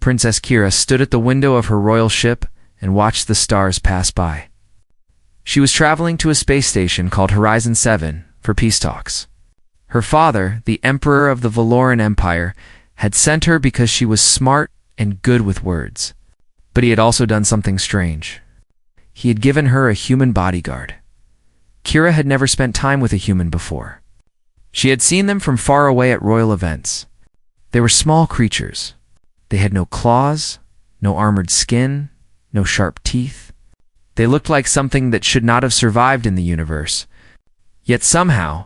Princess Kira stood at the window of her royal ship and watched the stars pass by. She was traveling to a space station called Horizon 7 for peace talks. Her father, the Emperor of the Valoran Empire, had sent her because she was smart and good with words. But he had also done something strange. He had given her a human bodyguard. Kira had never spent time with a human before. She had seen them from far away at royal events. They were small creatures. They had no claws, no armored skin, no sharp teeth. They looked like something that should not have survived in the universe. Yet somehow,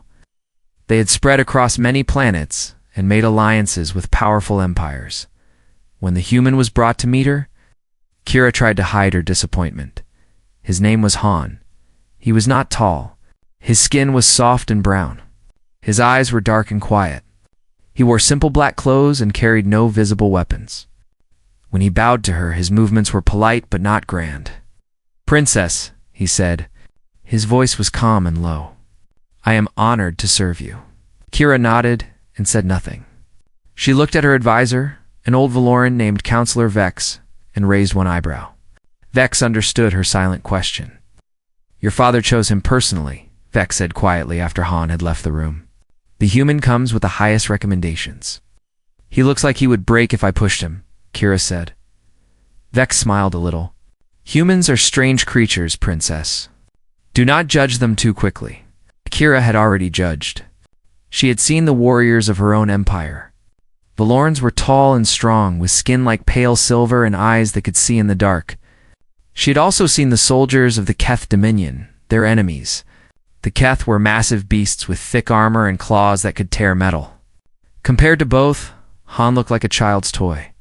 they had spread across many planets and made alliances with powerful empires. When the human was brought to meet her, Kira tried to hide her disappointment. His name was Han. He was not tall. His skin was soft and brown. His eyes were dark and quiet. He wore simple black clothes and carried no visible weapons. When he bowed to her, his movements were polite but not grand. "Princess," he said. His voice was calm and low. "I am honored to serve you." Kira nodded and said nothing. She looked at her advisor, an old Valoran named Counselor Vex, and raised one eyebrow. Vex understood her silent question. "Your father chose him personally," Vex said quietly after Han had left the room. "The human comes with the highest recommendations." "He looks like he would break if I pushed him," Kira said. Vex smiled a little. "Humans are strange creatures, Princess. Do not judge them too quickly." Kira had already judged. She had seen the warriors of her own empire. Valorans were tall and strong, with skin like pale silver and eyes that could see in the dark. She had also seen the soldiers of the Keth Dominion, their enemies. The Keth were massive beasts with thick armor and claws that could tear metal. Compared to both, Han looked like a child's toy.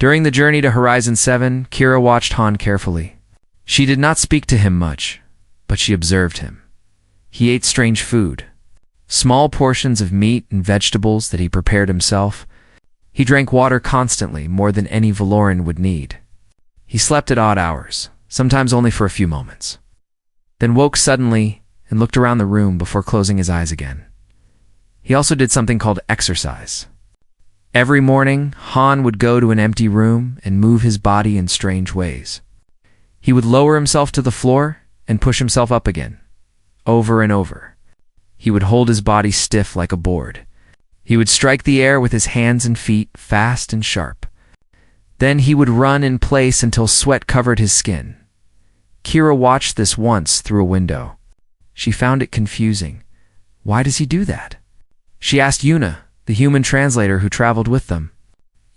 During the journey to Horizon 7, Kira watched Han carefully. She did not speak to him much, but she observed him. He ate strange food, small portions of meat and vegetables that he prepared himself. He drank water constantly, more than any Valoran would need. He slept at odd hours, sometimes only for a few moments, then woke suddenly and looked around the room before closing his eyes again. He also did something called exercise. Every morning, Han would go to an empty room and move his body in strange ways. He would lower himself to the floor and push himself up again, over and over. He would hold his body stiff like a board. He would strike the air with his hands and feet, fast and sharp. Then he would run in place until sweat covered his skin. Kira watched this once through a window. She found it confusing. Why does he do that? She asked Yuna, the human translator who traveled with them.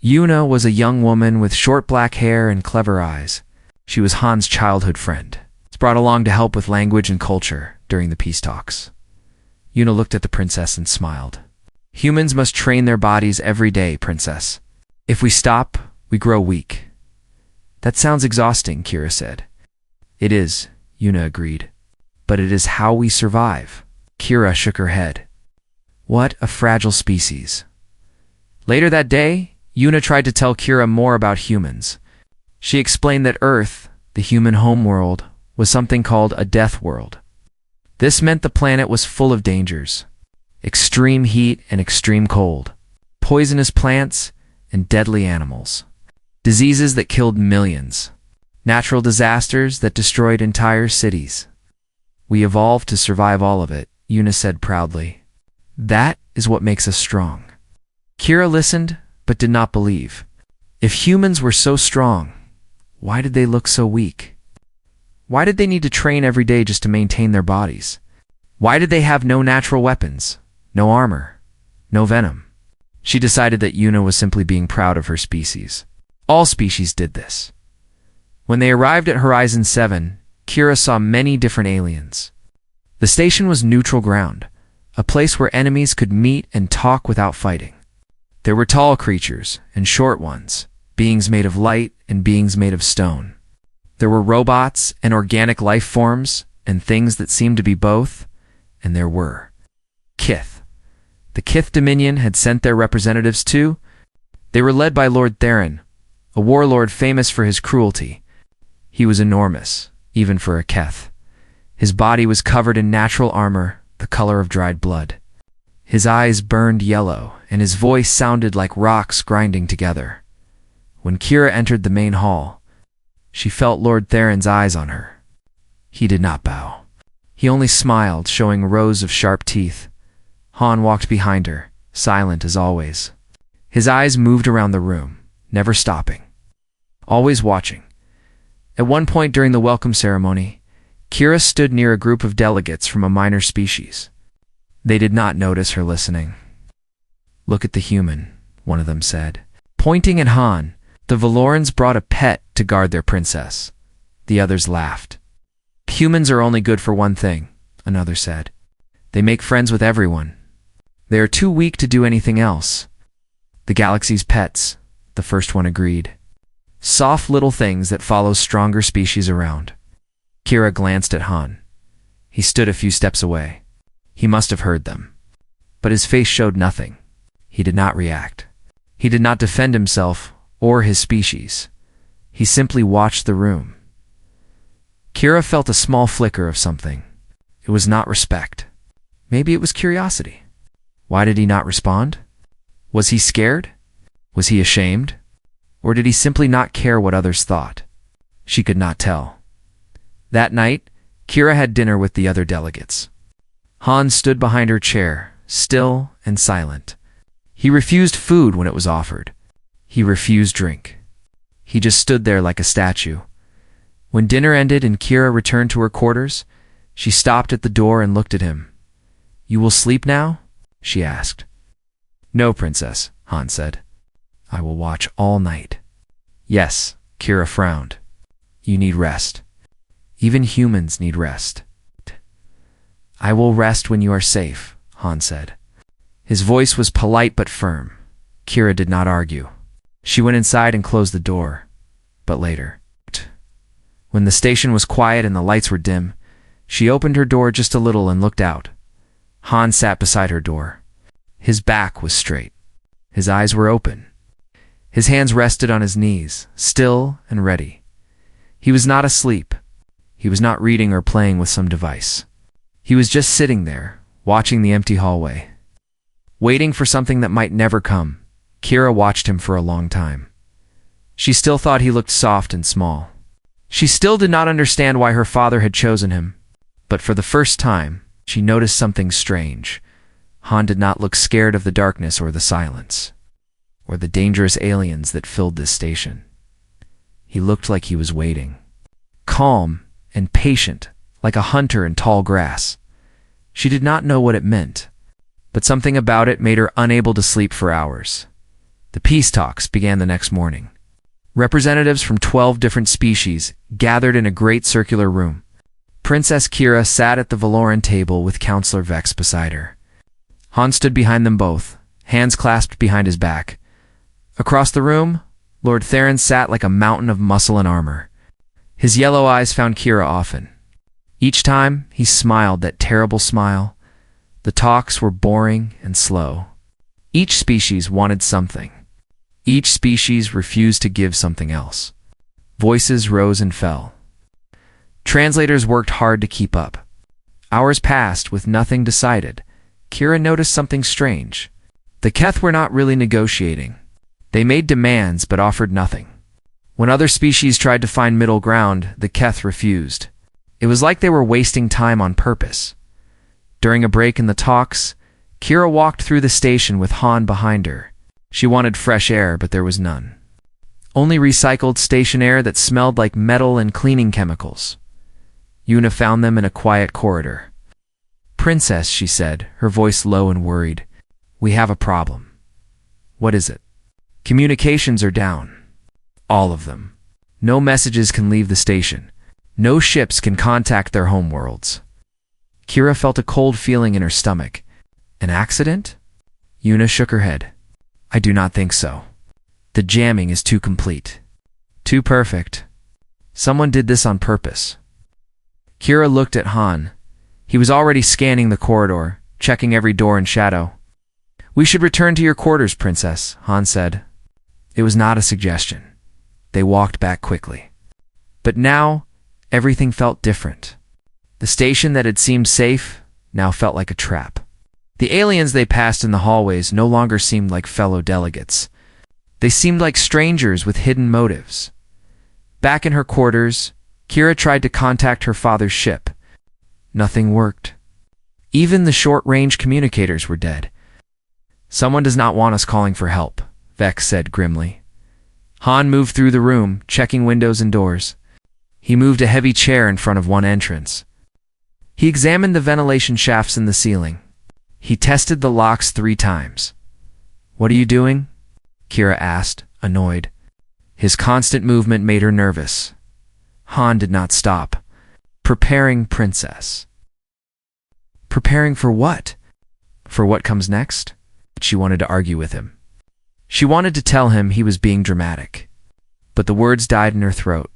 Yuna was a young woman with short black hair and clever eyes. She was Han's childhood friend. It's brought along to help with language and culture during the peace talks. Yuna looked at the princess and smiled. "Humans must train their bodies every day, Princess. If we stop, we grow weak." "That sounds exhausting," Kira said. "It is," Yuna agreed. "But it is how we survive." Kira shook her head. What a fragile species. Later that day, Yuna tried to tell Kira more about humans. She explained that Earth, the human homeworld, was something called a death world. This meant the planet was full of dangers. Extreme heat and extreme cold. Poisonous plants and deadly animals. Diseases that killed millions. Natural disasters that destroyed entire cities. "We evolved to survive all of it," Yuna said proudly. "That is what makes us strong." Kira listened, but did not believe. If humans were so strong, why did they look so weak? Why did they need to train every day just to maintain their bodies? Why did they have no natural weapons, no armor, no venom? She decided that Yuna was simply being proud of her species. All species did this. When they arrived at Horizon 7, Kira saw many different aliens. The station was neutral ground, a place where enemies could meet and talk without fighting. There were tall creatures and short ones, beings made of light and beings made of stone. There were robots and organic life forms and things that seemed to be both, and there were Kith. The Kith Dominion had sent their representatives too. They were led by Lord Theron, a warlord famous for his cruelty. He was enormous, even for a Keth. His body was covered in natural armor, the color of dried blood. His eyes burned yellow, and his voice sounded like rocks grinding together. When Kira entered the main hall, she felt Lord Theron's eyes on her. He did not bow. He only smiled, showing rows of sharp teeth. Han walked behind her, silent as always. His eyes moved around the room, never stopping, always watching. At one point during the welcome ceremony, Kira stood near a group of delegates from a minor species. They did not notice her listening. "Look at the human," one of them said. Pointing at Han, "The Valorans brought a pet to guard their princess." The others laughed. "Humans are only good for one thing," another said. "They make friends with everyone. They are too weak to do anything else." "The galaxy's pets," the first one agreed. "Soft little things that follow stronger species around." Kira glanced at Han. He stood a few steps away. He must have heard them. But his face showed nothing. He did not react. He did not defend himself or his species. He simply watched the room. Kira felt a small flicker of something. It was not respect. Maybe it was curiosity. Why did he not respond? Was he scared? Was he ashamed? Or did he simply not care what others thought? She could not tell. That night, Kira had dinner with the other delegates. Han stood behind her chair, still and silent. He refused food when it was offered. He refused drink. He just stood there like a statue. When dinner ended and Kira returned to her quarters, she stopped at the door and looked at him. "You will sleep now?" she asked. "No, Princess," Han said. "I will watch all night." "Yes," Kira frowned. "You need rest. Even humans need rest." "I will rest when you are safe," Han said. His voice was polite but firm. Kira did not argue. She went inside and closed the door. But later, when the station was quiet and the lights were dim, she opened her door just a little and looked out. Han sat beside her door. His back was straight. His eyes were open. His hands rested on his knees, still and ready. He was not asleep. He was not reading or playing with some device. He was just sitting there, watching the empty hallway. Waiting for something that might never come, Kira watched him for a long time. She still thought he looked soft and small. She still did not understand why her father had chosen him. But for the first time, she noticed something strange. Han did not look scared of the darkness or the silence, or the dangerous aliens that filled this station. He looked like he was waiting. Calm and patient, like a hunter in tall grass. She did not know what it meant, but something about it made her unable to sleep for hours. The peace talks began the next morning. Representatives from 12 different species gathered in a great circular room. Princess Kira sat at the Valoran table with Counselor Vex beside her. Han stood behind them both, hands clasped behind his back. Across the room, Lord Theron sat like a mountain of muscle and armor. His yellow eyes found Kira often. Each time, he smiled that terrible smile. The talks were boring and slow. Each species wanted something. Each species refused to give something else. Voices rose and fell. Translators worked hard to keep up. Hours passed with nothing decided. Kira noticed something strange. The Keth were not really negotiating. They made demands but offered nothing. When other species tried to find middle ground, the Keth refused. It was like they were wasting time on purpose. During a break in the talks, Kira walked through the station with Han behind her. She wanted fresh air, but there was none. Only recycled station air that smelled like metal and cleaning chemicals. Yuna found them in a quiet corridor. "Princess," she said, her voice low and worried, "we have a problem." "What is it?" "Communications are down. All of them. No messages can leave the station. No ships can contact their homeworlds." Kira felt a cold feeling in her stomach. An accident? Yuna shook her head. "I do not think so. The jamming is too complete. Too perfect. Someone did this on purpose." Kira looked at Han. He was already scanning the corridor, checking every door and shadow. "We should return to your quarters, Princess," Han said. It was not a suggestion. They walked back quickly. But now, everything felt different. The station that had seemed safe now felt like a trap. The aliens they passed in the hallways no longer seemed like fellow delegates. They seemed like strangers with hidden motives. Back in her quarters, Kira tried to contact her father's ship. Nothing worked. Even the short-range communicators were dead. "Someone does not want us calling for help," Vex said grimly. Han moved through the room, checking windows and doors. He moved a heavy chair in front of one entrance. He examined the ventilation shafts in the ceiling. He tested the locks 3 times. "What are you doing?" Kira asked, annoyed. His constant movement made her nervous. Han did not stop. "Preparing, Princess." "Preparing for what?" "For what comes next?" She wanted to argue with him. She wanted to tell him he was being dramatic. But the words died in her throat.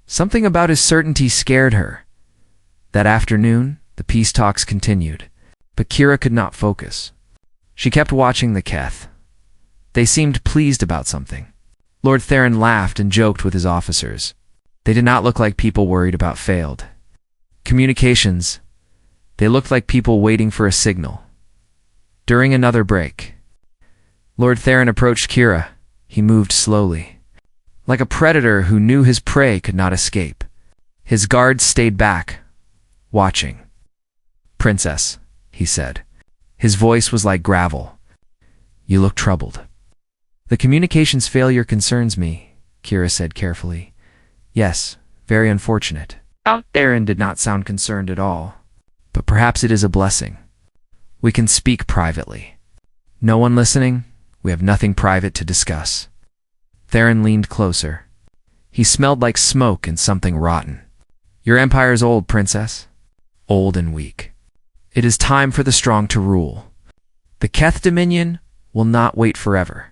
Something about his certainty scared her. That afternoon, the peace talks continued, but Kira could not focus. She kept watching the Keth. They seemed pleased about something. Lord Theron laughed and joked with his officers. They did not look like people worried about failed communications. They looked like people waiting for a signal. During another break, Lord Theron approached Kira. He moved slowly, like a predator who knew his prey could not escape. His guards stayed back, watching. "Princess," he said. His voice was like gravel. "You look troubled." "The communications failure concerns me," Kira said carefully. "Yes, very unfortunate." Theron did not sound concerned at all. "But perhaps it is a blessing. We can speak privately." "No one listening? We have nothing private to discuss." Theron leaned closer. He smelled like smoke and something rotten. "Your empire is old, Princess. Old and weak. It is time for the strong to rule. The Keth Dominion will not wait forever."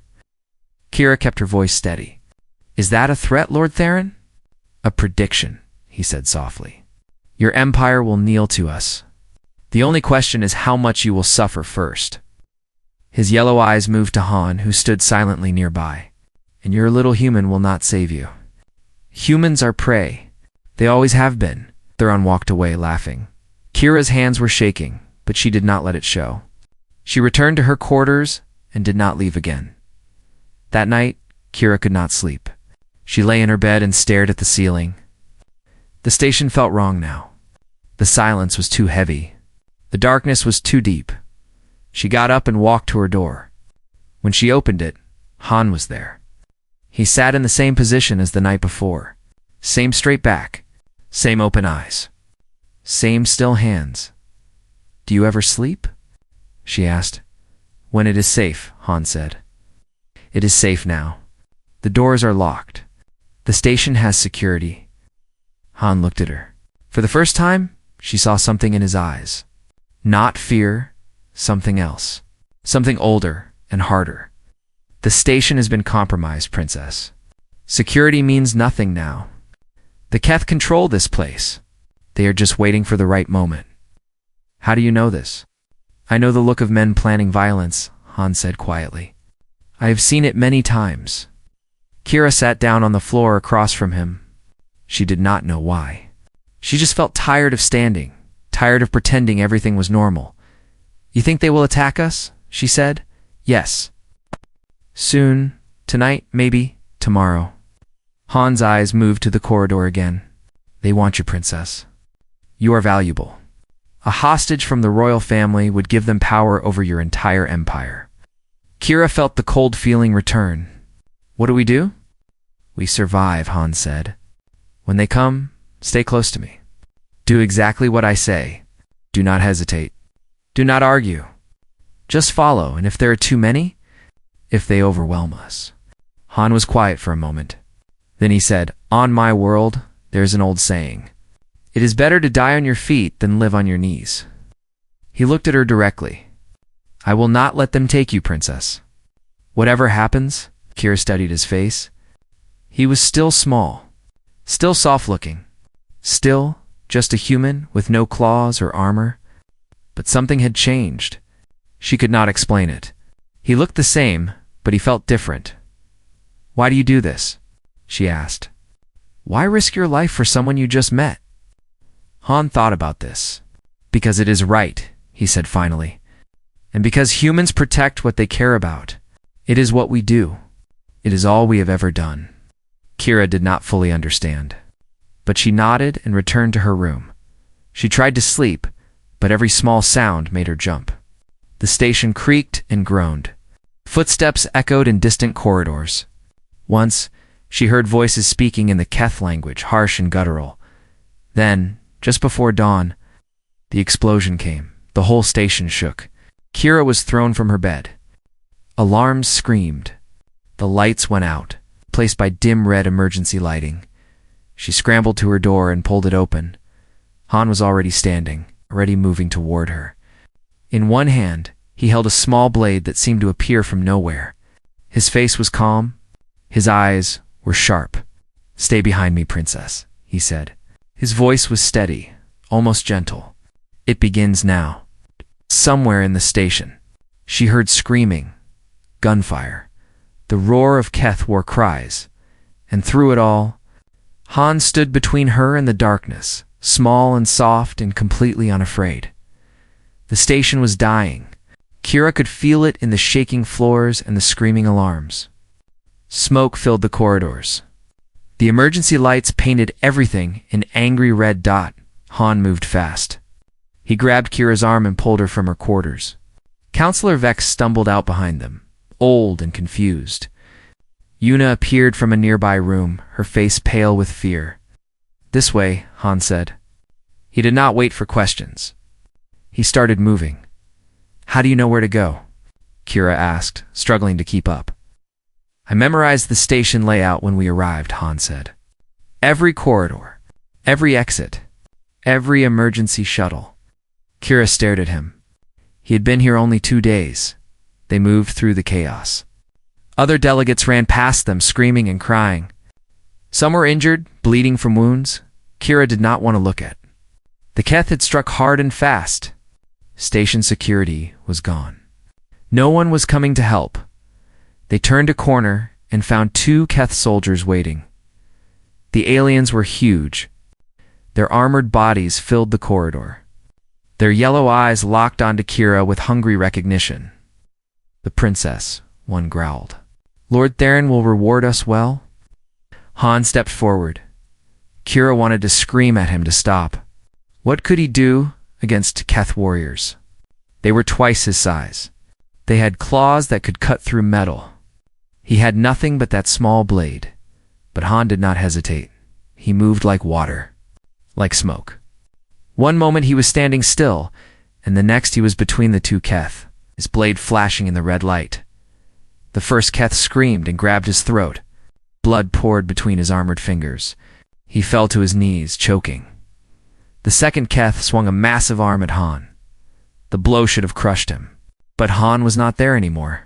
Kira kept her voice steady. "Is that a threat, Lord Theron?" "A prediction," he said softly. "Your empire will kneel to us. The only question is how much you will suffer first." His yellow eyes moved to Han, who stood silently nearby. "And your little human will not save you. Humans are prey. They always have been." Theron walked away, laughing. Kira's hands were shaking, but she did not let it show. She returned to her quarters and did not leave again. That night, Kira could not sleep. She lay in her bed and stared at the ceiling. The station felt wrong now. The silence was too heavy. The darkness was too deep. She got up and walked to her door. When she opened it, Han was there. He sat in the same position as the night before. Same straight back. Same open eyes. Same still hands. "Do you ever sleep?" she asked. "When it is safe," Han said. "It is safe now. The doors are locked. The station has security." Han looked at her. For the first time, she saw something in his eyes. Not fear, something else. Something older and harder. "The station has been compromised, Princess. Security means nothing now. The Keth control this place. They are just waiting for the right moment." "How do you know this?" "I know the look of men planning violence," Han said quietly. "I have seen it many times." Kira sat down on the floor across from him. She did not know why. She just felt tired of standing, tired of pretending everything was normal. "You think they will attack us?" she said. "Yes. Soon. Tonight, maybe. Tomorrow." Han's eyes moved to the corridor again. "They want you, Princess. You are valuable. A hostage from the royal family would give them power over your entire empire." Kira felt the cold feeling return. "What do we do?" "We survive," Han said. "When they come, stay close to me. Do exactly what I say. Do not hesitate. Do not argue. Just follow, and if there are too many, if they overwhelm us." Han was quiet for a moment. Then he said, "On my world, there's an old saying. It is better to die on your feet than live on your knees." He looked at her directly. "I will not let them take you, Princess." "Whatever happens," Kira studied his face. He was still small, still soft-looking, still just a human with no claws or armor. But something had changed. She could not explain it. He looked the same, but he felt different. "Why do you do this?" she asked. "Why risk your life for someone you just met?" Han thought about this. "Because it is right," he said finally. "And because humans protect what they care about. It is what we do." It is all we have ever done. Kira did not fully understand, but she nodded and returned to her room. She tried to sleep, but every small sound made her jump. The station creaked and groaned. Footsteps echoed in distant corridors. Once, she heard voices speaking in the Keth language, harsh and guttural. Then, just before dawn, the explosion came. The whole station shook. Kira was thrown from her bed. Alarms screamed. The lights went out, placed by dim red emergency lighting. She scrambled to her door and pulled it open. Han was already standing, already moving toward her. In one hand, he held a small blade that seemed to appear from nowhere. His face was calm. His eyes were sharp. "Stay behind me, princess," he said. His voice was steady, almost gentle. "It begins now." Somewhere in the station, she heard screaming, gunfire, the roar of Keth war cries, and through it all, Han stood between her and the darkness, small and soft and completely unafraid. The station was dying. Kira could feel it in the shaking floors and the screaming alarms. Smoke filled the corridors. The emergency lights painted everything an angry red dot. Han moved fast. He grabbed Kira's arm and pulled her from her quarters. Counselor Vex stumbled out behind them, old and confused. Yuna appeared from a nearby room, her face pale with fear. "This way," Han said. He did not wait for questions. He started moving. "How do you know where to go?" Kira asked, struggling to keep up. "I memorized the station layout when we arrived," Han said. "Every corridor, every exit, every emergency shuttle." Kira stared at him. He had been here only 2 days. They moved through the chaos. Other delegates ran past them, screaming and crying. Some were injured, bleeding from wounds Kira did not want to look at. The Keth had struck hard and fast. Station security was gone. No one was coming to help. They turned a corner and found 2 Keth soldiers waiting. The aliens were huge. Their armored bodies filled the corridor. Their yellow eyes locked onto Kira with hungry recognition. "The princess," one growled. "Lord Theron will reward us well?" Han stepped forward. Kira wanted to scream at him to stop. What could he do against Keth warriors? They were twice his size. They had claws that could cut through metal. He had nothing but that small blade. But Han did not hesitate. He moved like water, like smoke. One moment he was standing still, and the next he was between the 2 Keth, his blade flashing in the red light. The first Keth screamed and grabbed his throat. Blood poured between his armored fingers. He fell to his knees, choking. The second Keth swung a massive arm at Han. The blow should have crushed him. But Han was not there anymore.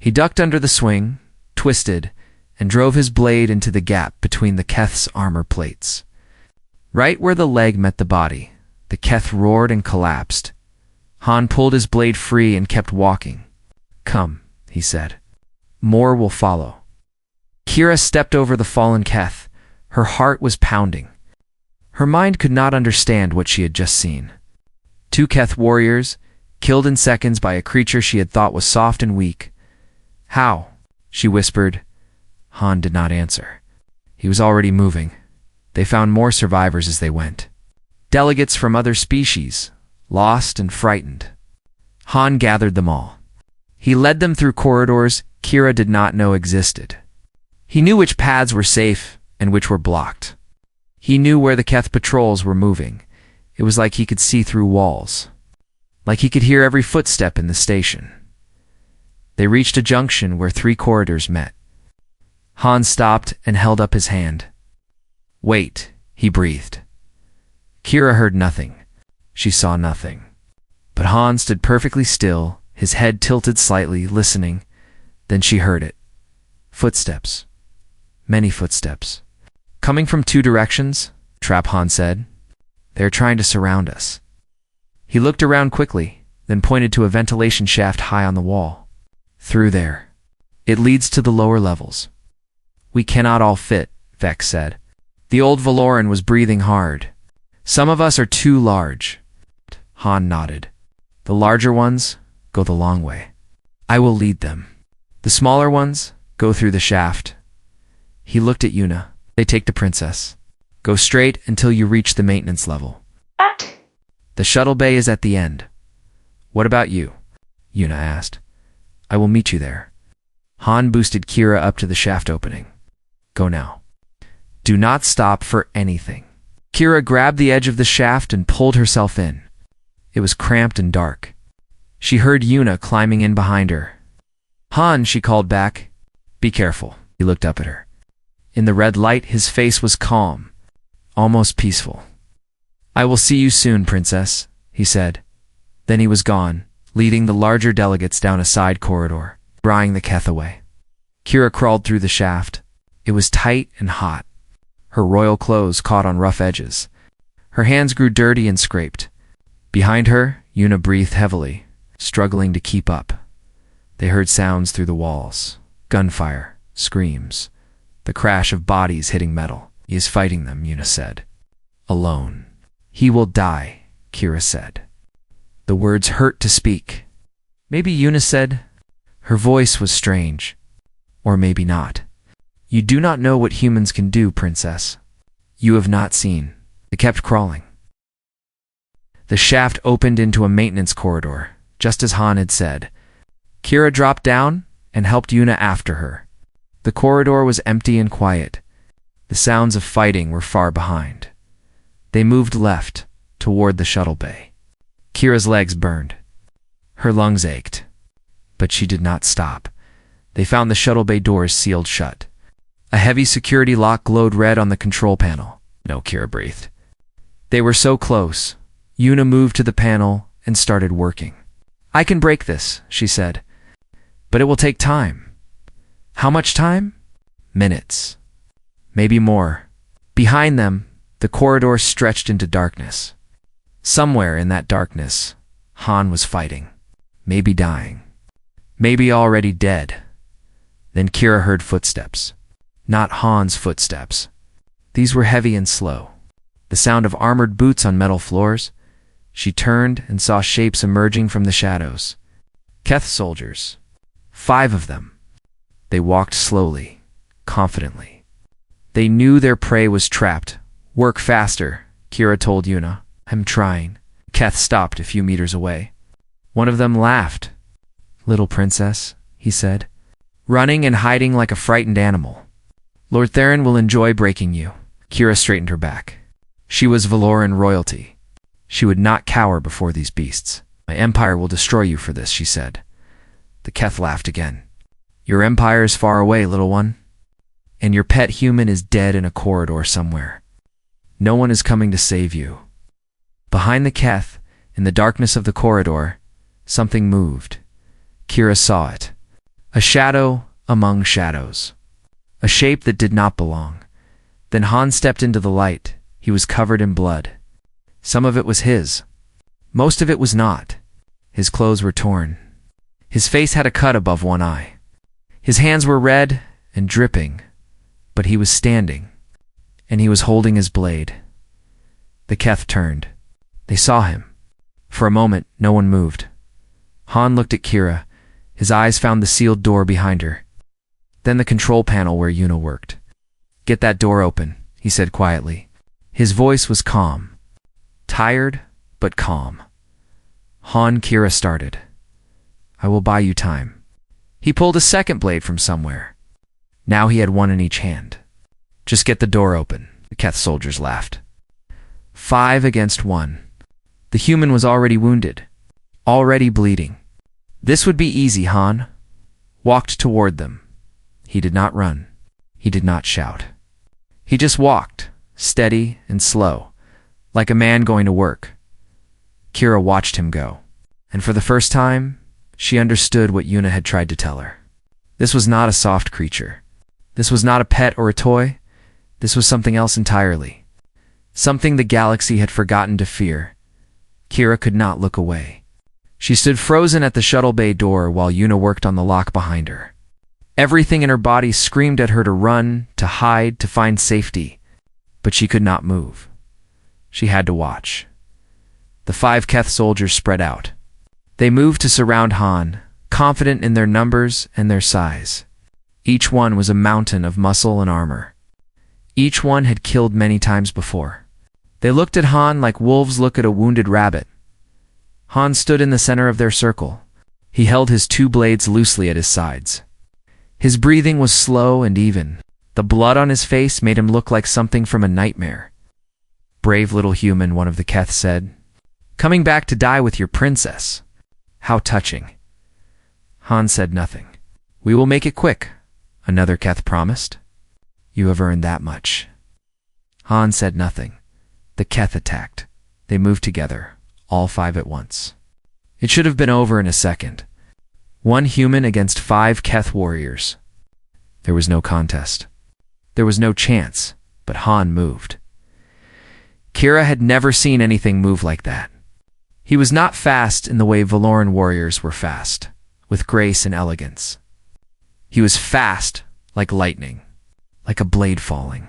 He ducked under the swing, twisted, and drove his blade into the gap between the Keth's armor plates. Right where the leg met the body, the Keth roared and collapsed. Han pulled his blade free and kept walking. "Come," he said. "More will follow." Kira stepped over the fallen Keth. Her heart was pounding. Her mind could not understand what she had just seen. 2 Keth warriors, killed in seconds by a creature she had thought was soft and weak. "How?" she whispered. Han did not answer. He was already moving. They found more survivors as they went. Delegates from other species, lost and frightened. Han gathered them all. He led them through corridors Kira did not know existed. He knew which paths were safe and which were blocked. He knew where the Keth patrols were moving. It was like he could see through walls, like he could hear every footstep in the station. They reached a junction where 3 corridors met. Han stopped and held up his hand. "Wait," he breathed. Kira heard nothing. She saw nothing. But Han stood perfectly still, his head tilted slightly, listening. Then she heard it. Footsteps. Many footsteps. "Coming from 2 directions," Trap Han said. "They are trying to surround us." He looked around quickly, then pointed to a ventilation shaft high on the wall. "Through there. It leads to the lower levels." "We cannot all fit," Vex said. The old Valoran was breathing hard. "Some of us are too large." Han nodded. "The larger ones go the long way. I will lead them. The smaller ones Go through the shaft. He looked at Yuna. They take the princess. Go straight until you reach the maintenance level. What? The shuttle bay is at the end. What about you? Yuna asked. I will meet you there. Han boosted Kira up to the shaft opening. Go now. Do not stop for anything. Kira grabbed the edge of the shaft and pulled herself in. It was cramped and dark. She heard Yuna climbing in behind her. Han, she called back. Be careful. He looked up at her. In the red light, his face was calm, almost peaceful. I will see you soon, princess, he said. Then he was gone, leading the larger delegates down a side corridor, drawing the Keth away. Kira crawled through the shaft. It was tight and hot. Her royal clothes caught on rough edges. Her hands grew dirty and scraped. Behind her, Yuna breathed heavily, struggling to keep up. They heard sounds through the walls. Gunfire, screams, the crash of bodies hitting metal. He is fighting them, Yuna said. Alone. He will die, Kira said. The words hurt to speak. Maybe, Yuna said. Her voice was strange. Or maybe not. You do not know what humans can do, princess. You have not seen. They kept crawling. The shaft opened into a maintenance corridor, just as Han had said. Kira dropped down and helped Yuna after her. The corridor was empty and quiet. The sounds of fighting were far behind. They moved left, toward the shuttle bay. Kira's legs burned. Her lungs ached. But she did not stop. They found the shuttle bay doors sealed shut. A heavy security lock glowed red on the control panel. No, Kira breathed. They were so close. Yuna moved to the panel and started working. I can break this, she said. But it will take time. How much time? Minutes. Maybe more. Behind them, the corridor stretched into darkness. Somewhere in that darkness, Han was fighting. Maybe dying. Maybe already dead. Then Kira heard footsteps. Not Han's footsteps. These were heavy and slow. The sound of armored boots on metal floors. She turned and saw shapes emerging from the shadows. Keth soldiers. 5 of them. They walked slowly, confidently. They knew their prey was trapped. Work faster, Kira told Yuna. I'm trying. Keth stopped a few meters away. One of them laughed. Little princess, he said, running and hiding like a frightened animal. Lord Theron will enjoy breaking you. Kira straightened her back. She was Valoran royalty. She would not cower before these beasts. My empire will destroy you for this, she said. The Keth laughed again. Your empire is far away, little one. And your pet human is dead in a corridor somewhere. No one is coming to save you. Behind the Keth, in the darkness of the corridor, something moved. Kira saw it. A shadow among shadows. A shape that did not belong. Then Han stepped into the light. He was covered in blood. Some of it was his. Most of it was not. His clothes were torn. His face had a cut above one eye. His hands were red and dripping, but he was standing, and he was holding his blade. The Keth turned. They saw him. For a moment, no one moved. Han looked at Kira. His eyes found the sealed door behind her. Then the control panel where Yuna worked. Get that door open, he said quietly. His voice was calm. Tired, but calm. Han, Kira started. I will buy you time. He pulled a second blade from somewhere. Now he had one in each hand. Just get the door open, the Keth soldiers laughed. 5 against 1. The human was already wounded, already bleeding. This would be easy, Han walked toward them. He did not run. He did not shout. He just walked, steady and slow, like a man going to work. Kira watched him go, and for the first time, she understood what Yuna had tried to tell her. This was not a soft creature. This was not a pet or a toy. This was something else entirely. Something the galaxy had forgotten to fear. Kira could not look away. She stood frozen at the shuttle bay door while Yuna worked on the lock behind her. Everything in her body screamed at her to run, to hide, to find safety. But she could not move. She had to watch. The 5 Keth soldiers spread out. They moved to surround Han, confident in their numbers and their size. Each one was a mountain of muscle and armor. Each one had killed many times before. They looked at Han like wolves look at a wounded rabbit. Han stood in the center of their circle. He held his two blades loosely at his sides. His breathing was slow and even. The blood on his face made him look like something from a nightmare. "Brave little human," one of the Keth said. "Coming back to die with your princess. How touching." Han said nothing. "We will make it quick," another Keth promised. "You have earned that much." Han said nothing. The Keth attacked. They moved together, all 5 at once. It should have been over in a second. 1 human against 5 Keth warriors. There was no contest. There was no chance, but Han moved. Kira had never seen anything move like that. He was not fast in the way Valoran warriors were fast, with grace and elegance. He was fast like lightning, like a blade falling.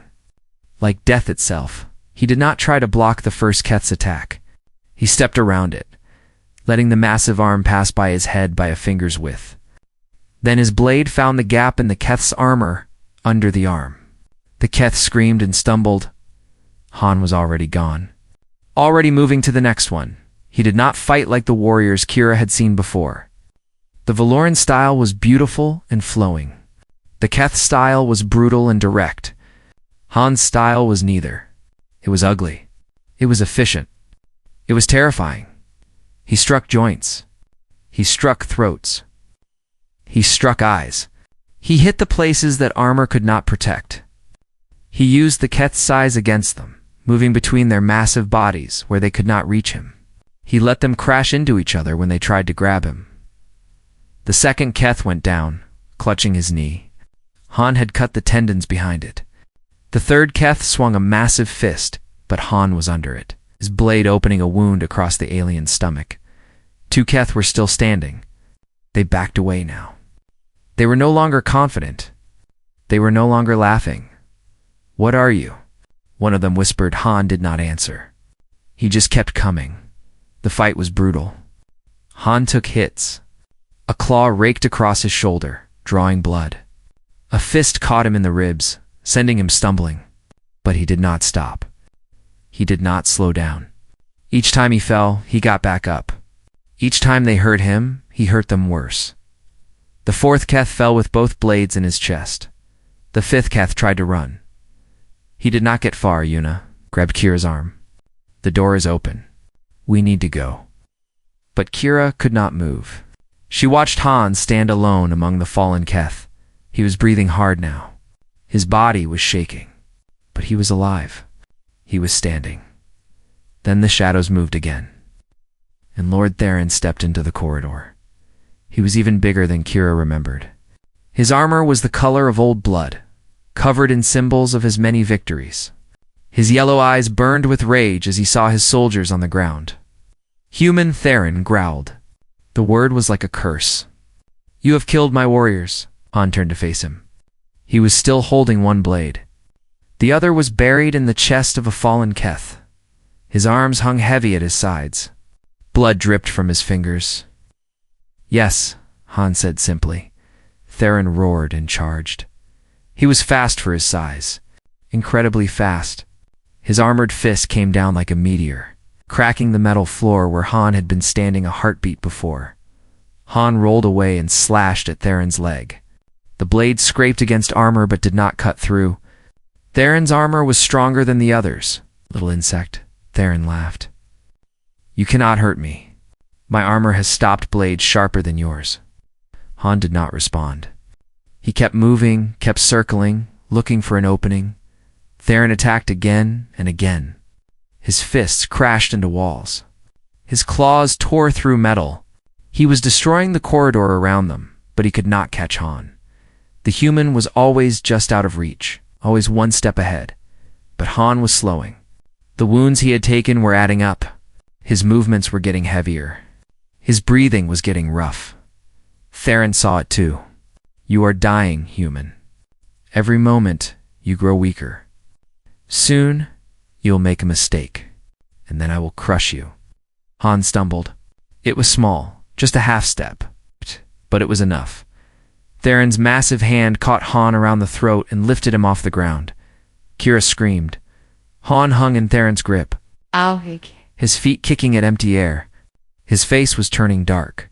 Like death itself, he did not try to block the first Keth's attack. He stepped around it, letting the massive arm pass by his head by a finger's width. Then his blade found the gap in the Keth's armor under the arm. The Keth screamed and stumbled. Han was already gone, already moving to the next one. He did not fight like the warriors Kira had seen before. The Valoran style was beautiful and flowing. The Keth style was brutal and direct. Han's style was neither. It was ugly. It was efficient. It was terrifying. He struck joints. He struck throats. He struck eyes. He hit the places that armor could not protect. He used the Keth's size against them, moving between their massive bodies where they could not reach him. He let them crash into each other when they tried to grab him. The second Keth went down, clutching his knee. Han had cut the tendons behind it. The third Keth swung a massive fist, but Han was under it, his blade opening a wound across the alien's stomach. 2 Keth were still standing. They backed away now. They were no longer confident. They were no longer laughing. "What are you?" one of them whispered. Han did not answer. He just kept coming. The fight was brutal. Han took hits. A claw raked across his shoulder, drawing blood. A fist caught him in the ribs, sending him stumbling. But he did not stop. He did not slow down. Each time he fell, he got back up. Each time they hurt him, he hurt them worse. The 4th Keth fell with both blades in his chest. The 5th Keth tried to run. He did not get far. Yuna grabbed Kira's arm. "The door is open. We need to go." But Kira could not move. She watched Han stand alone among the fallen Keth. He was breathing hard now. His body was shaking. But he was alive. He was standing. Then the shadows moved again. And Lord Theron stepped into the corridor. He was even bigger than Kira remembered. His armor was the color of old blood, covered in symbols of his many victories. His yellow eyes burned with rage as he saw his soldiers on the ground. Human Theron growled. The word was like a curse. "You have killed my warriors." Han turned to face him. He was still holding one blade. The other was buried in the chest of a fallen Keth. His arms hung heavy at his sides. Blood dripped from his fingers. "Yes," Han said simply. Theron roared and charged. He was fast for his size, incredibly fast. His armored fist came down like a meteor, cracking the metal floor where Han had been standing a heartbeat before. Han rolled away and slashed at Theron's leg. The blade scraped against armor but did not cut through. Theron's armor was stronger than the others. "Little insect," Theron laughed. "You cannot hurt me. My armor has stopped blades sharper than yours." Han did not respond. He kept moving, kept circling, looking for an opening. Theron attacked again and again. His fists crashed into walls. His claws tore through metal. He was destroying the corridor around them, but he could not catch Han. The human was always just out of reach, always one step ahead. But Han was slowing. The wounds he had taken were adding up. His movements were getting heavier. His breathing was getting rough. Theron saw it too. "You are dying, human. Every moment, you grow weaker. Soon, you'll make a mistake, and then I will crush you." Han stumbled. It was small, just a half step, but it was enough. Theron's massive hand caught Han around the throat and lifted him off the ground. Kira screamed. Han hung in Theron's grip, Ow. his feet kicking at empty air. His face was turning dark.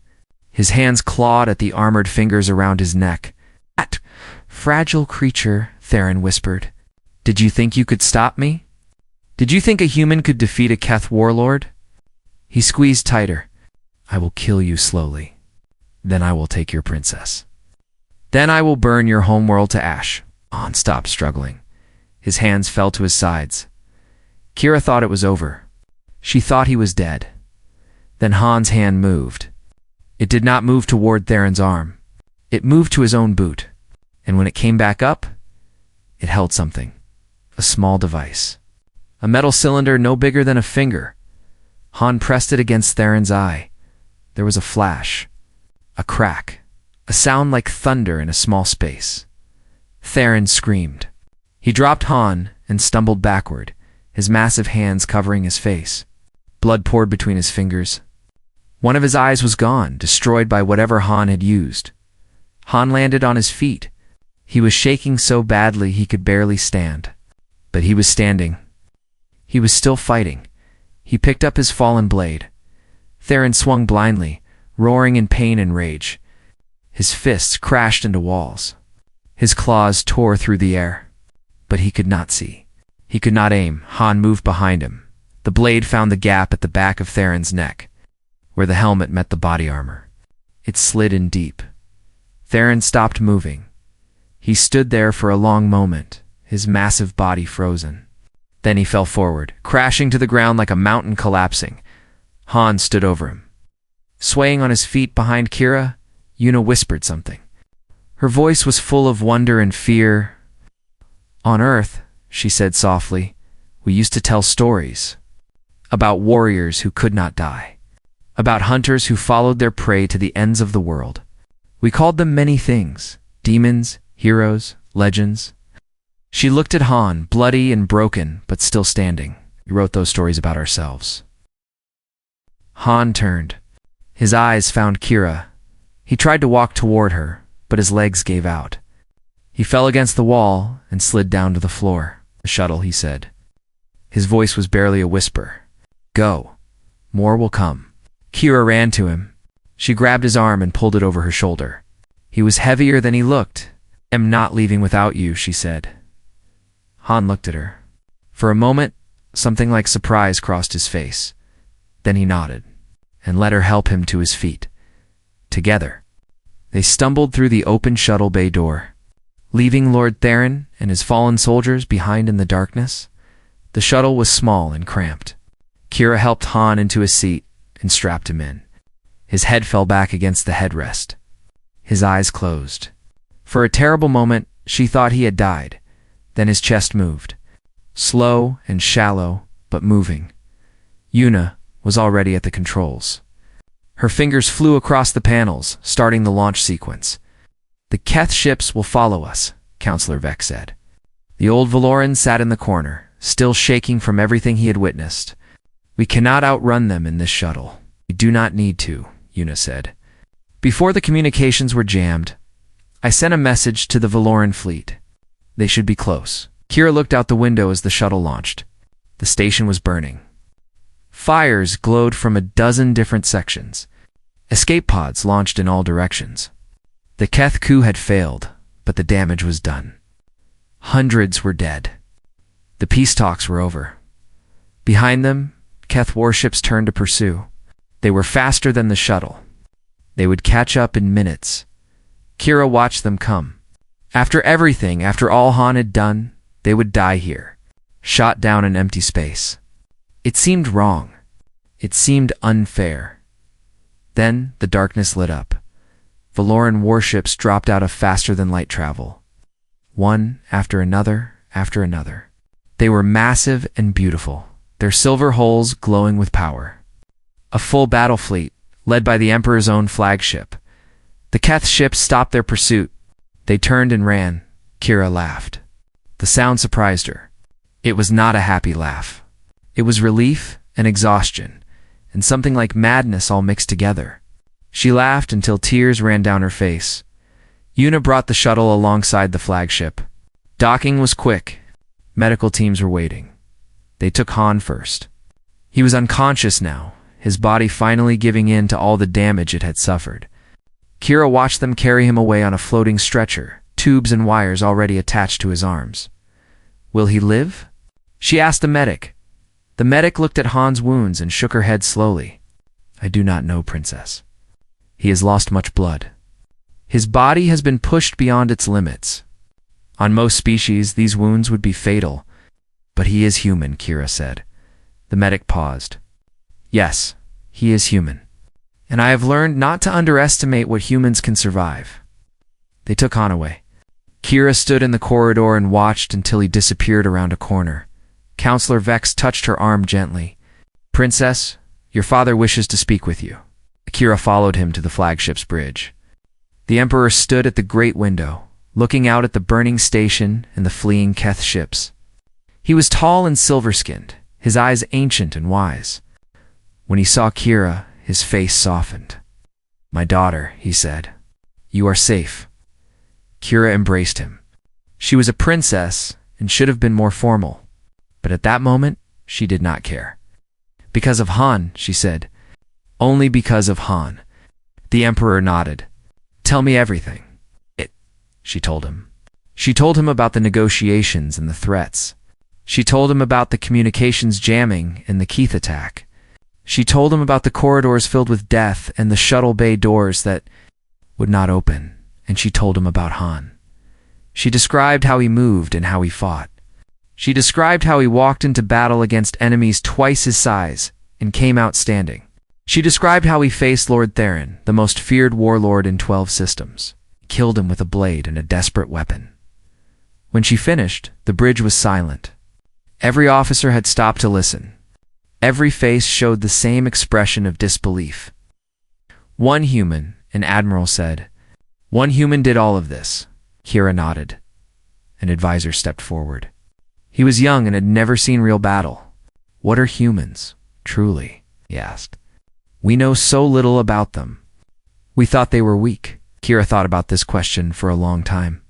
His hands clawed at the armored fingers around his neck. "That fragile creature," Theron whispered. "Did you think you could stop me? Did you think a human could defeat a Keth warlord?" He squeezed tighter. "I will kill you slowly. Then I will take your princess. Then I will burn your homeworld to ash." Han stopped struggling. His hands fell to his sides. Kira thought it was over. She thought he was dead. Then Han's hand moved. It did not move toward Theron's arm. It moved to his own boot. And when it came back up, it held something. A small device. A metal cylinder no bigger than a finger. Han pressed it against Theron's eye. There was a flash. A crack. A sound like thunder in a small space. Theron screamed. He dropped Han and stumbled backward, his massive hands covering his face. Blood poured between his fingers. One of his eyes was gone, destroyed by whatever Han had used. Han landed on his feet. He was shaking so badly he could barely stand. But he was standing. He was still fighting. He picked up his fallen blade. Theron swung blindly, roaring in pain and rage. His fists crashed into walls. His claws tore through the air. But he could not see. He could not aim. Han moved behind him. The blade found the gap at the back of Theron's neck, where the helmet met the body armor. It slid in deep. Theron stopped moving. He stood there for a long moment, his massive body frozen. Then he fell forward, crashing to the ground like a mountain collapsing. Han stood over him. Swaying on his feet behind Kira, Yuna whispered something. Her voice was full of wonder and fear. "On Earth," she said softly, "we used to tell stories about warriors who could not die, about hunters who followed their prey to the ends of the world. We called them many things, demons, heroes, legends." She looked at Han, bloody and broken, but still standing. "We wrote those stories about ourselves." Han turned. His eyes found Kira. He tried to walk toward her, but his legs gave out. He fell against the wall and slid down to the floor. "The shuttle," he said. His voice was barely a whisper. "Go. More will come." Kira ran to him. She grabbed his arm and pulled it over her shoulder. He was heavier than he looked. "I'm not leaving without you," she said. Han looked at her. For a moment, something like surprise crossed his face. Then he nodded and let her help him to his feet. Together, they stumbled through the open shuttle bay door. Leaving Lord Theron and his fallen soldiers behind in the darkness, the shuttle was small and cramped. Kira helped Han into a seat and strapped him in. His head fell back against the headrest. His eyes closed. For a terrible moment, she thought he had died. Then his chest moved. Slow and shallow, but moving. Yuna was already at the controls. Her fingers flew across the panels, starting the launch sequence. "The Keth ships will follow us," Counselor Vex said. The old Valoran sat in the corner, still shaking from everything he had witnessed. "We cannot outrun them in this shuttle. We do not need to," Yuna said. "Before the communications were jammed, I sent a message to the Valoran fleet. They should be close." Kira looked out the window as the shuttle launched. The station was burning. Fires glowed from a dozen different sections. Escape pods launched in all directions. The Keth coup had failed, but the damage was done. Hundreds were dead. The peace talks were over. Behind them, Keth warships turned to pursue. They were faster than the shuttle. They would catch up in minutes. Kira watched them come. After everything, after all Han had done, they would die here, shot down in empty space. It seemed wrong. It seemed unfair. Then the darkness lit up. Valoran warships dropped out of faster-than-light travel. One after another, after another. They were massive and beautiful, their silver hulls glowing with power. A full battle fleet, led by the Emperor's own flagship. The Keth ships stopped their pursuit. They turned and ran. Kira laughed. The sound surprised her. It was not a happy laugh. It was relief and exhaustion, and something like madness all mixed together. She laughed until tears ran down her face. Yuna brought the shuttle alongside the flagship. Docking was quick. Medical teams were waiting. They took Han first. He was unconscious now, his body finally giving in to all the damage it had suffered. Kira watched them carry him away on a floating stretcher, tubes and wires already attached to his arms. Will he live? She asked the medic. The medic looked at Han's wounds and shook her head slowly. I do not know, Princess. He has lost much blood. His body has been pushed beyond its limits. On most species, these wounds would be fatal. But he is human, Kira said. The medic paused. Yes, he is human. And I have learned not to underestimate what humans can survive. They took Han away. Kira stood in the corridor and watched until he disappeared around a corner. Counselor Vex touched her arm gently. Princess, your father wishes to speak with you. Kira followed him to the flagship's bridge. The Emperor stood at the great window, looking out at the burning station and the fleeing Keth ships. He was tall and silver-skinned, his eyes ancient and wise. When he saw Kira, his face softened. My daughter, he said, you are safe. Kira embraced him. She was a princess and should have been more formal. But at that moment, she did not care. Because of Han, she said. Only because of Han. The Emperor nodded. Tell me everything. She told him. She told him about the negotiations and the threats. She told him about the communications jamming and the Keith attack. She told him about the corridors filled with death and the shuttle bay doors that would not open, and she told him about Han. She described how he moved and how he fought. She described how he walked into battle against enemies twice his size and came out standing. She described how he faced Lord Theron, the most feared warlord in 12 systems. He killed him with a blade and a desperate weapon. When she finished, the bridge was silent. Every officer had stopped to listen. Every face showed the same expression of disbelief. One human, an admiral said. One human did all of this. Kira nodded. An advisor stepped forward. He was young and had never seen real battle. What are humans, truly? He asked. We know so little about them. We thought they were weak. Kira thought about this question for a long time.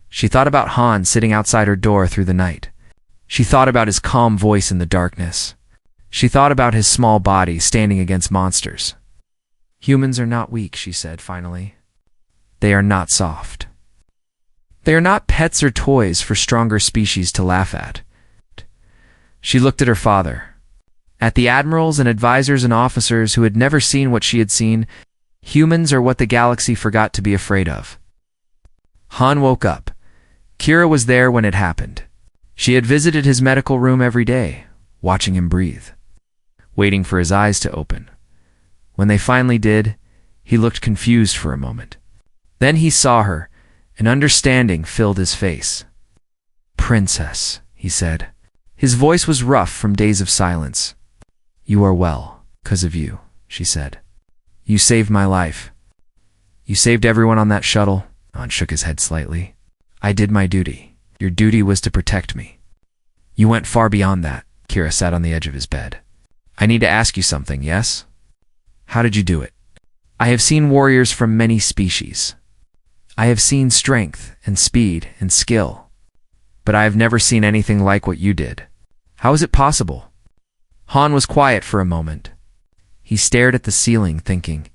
She thought about Han sitting outside her door through the night. She thought about his calm voice in the darkness. She thought about his small body standing against monsters. Humans are not weak, she said finally. They are not soft. They are not pets or toys for stronger species to laugh at. She looked at her father, at the admirals and advisors and officers who had never seen what she had seen. Humans are what the galaxy forgot to be afraid of. Han woke up. Kira was there when it happened. She had visited his medical room every day, watching him breathe, waiting for his eyes to open. When they finally did, he looked confused for a moment. Then he saw her. An understanding filled his face. Princess, he said. His voice was rough from days of silence. You are well, 'cause of you, she said. You saved my life. You saved everyone on that shuttle. Han shook his head slightly. I did my duty. Your duty was to protect me. You went far beyond that. Kira sat on the edge of his bed. I need to ask you something, yes? How did you do it? I have seen warriors from many species. I have seen strength and speed and skill, but I have never seen anything like what you did. How is it possible? Han was quiet for a moment. He stared at the ceiling, thinking.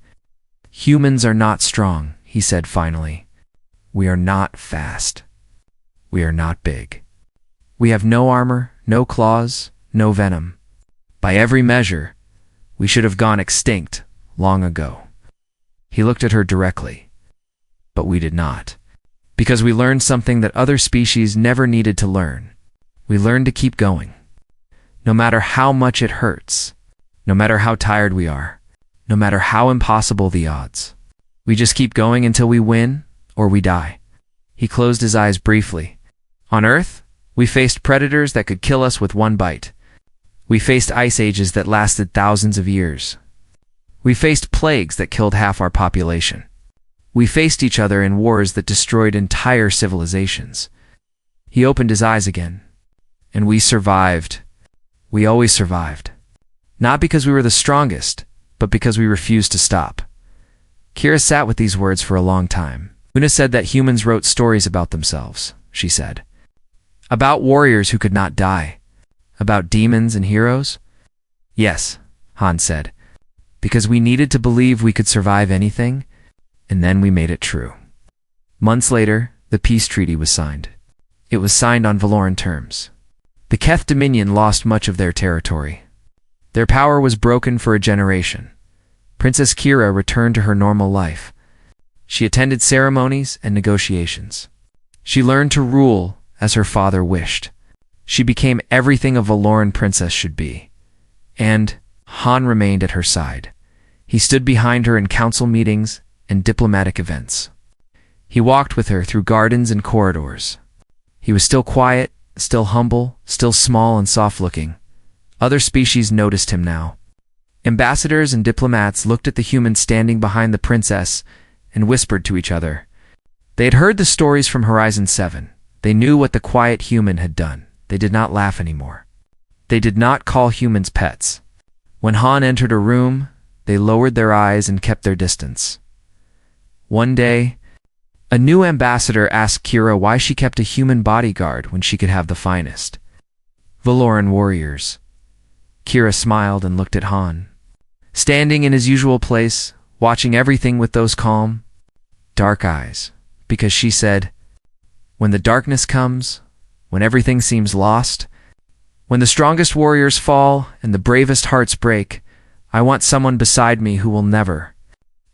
Humans are not strong, he said finally. We are not fast. We are not big. We have no armor, no claws, no venom. By every measure, we should have gone extinct long ago. He looked at her directly. But we did not. Because we learned something that other species never needed to learn. We learned to keep going. No matter how much it hurts, no matter how tired we are, no matter how impossible the odds. We just keep going until we win or we die. He closed his eyes briefly. On Earth, we faced predators that could kill us with one bite. We faced ice ages that lasted thousands of years. We faced plagues that killed half our population. We faced each other in wars that destroyed entire civilizations. He opened his eyes again. And we survived. We always survived. Not because we were the strongest, but because we refused to stop. Kira sat with these words for a long time. Una said that humans wrote stories about themselves, she said. About warriors who could not die. About demons and heroes? Yes, Han said. Because we needed to believe we could survive anything, and then we made it true. Months later, the peace treaty was signed. It was signed on Valoran terms. The Keth Dominion lost much of their territory. Their power was broken for a generation. Princess Kira returned to her normal life. She attended ceremonies and negotiations. She learned to rule as her father wished. She became everything a Valoran princess should be. And Han remained at her side. He stood behind her in council meetings and diplomatic events. He walked with her through gardens and corridors. He was still quiet, still humble, still small and soft-looking. Other species noticed him now. Ambassadors and diplomats looked at the human standing behind the princess and whispered to each other. They had heard the stories from Horizon 7. They knew what the quiet human had done. They did not laugh anymore. They did not call humans pets. When Han entered a room, they lowered their eyes and kept their distance. One day, a new ambassador asked Kira why she kept a human bodyguard when she could have the finest Valoran warriors. Kira smiled and looked at Han. Standing in his usual place, watching everything with those calm, dark eyes, because she said, when the darkness comes, when everything seems lost, when the strongest warriors fall and the bravest hearts break, I want someone beside me who will never,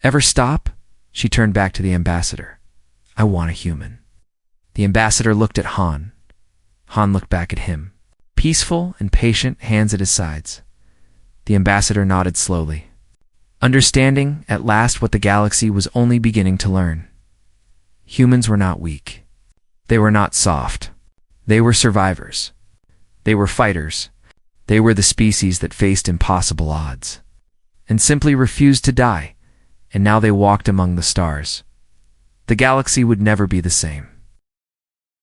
ever stop. She turned back to the ambassador. I want a human. The ambassador looked at Han. Han looked back at him. Peaceful and patient, hands at his sides. The ambassador nodded slowly, understanding at last what the galaxy was only beginning to learn. Humans were not weak. They were not soft. They were survivors. They were fighters. They were the species that faced impossible odds and simply refused to die, and now they walked among the stars. The galaxy would never be the same.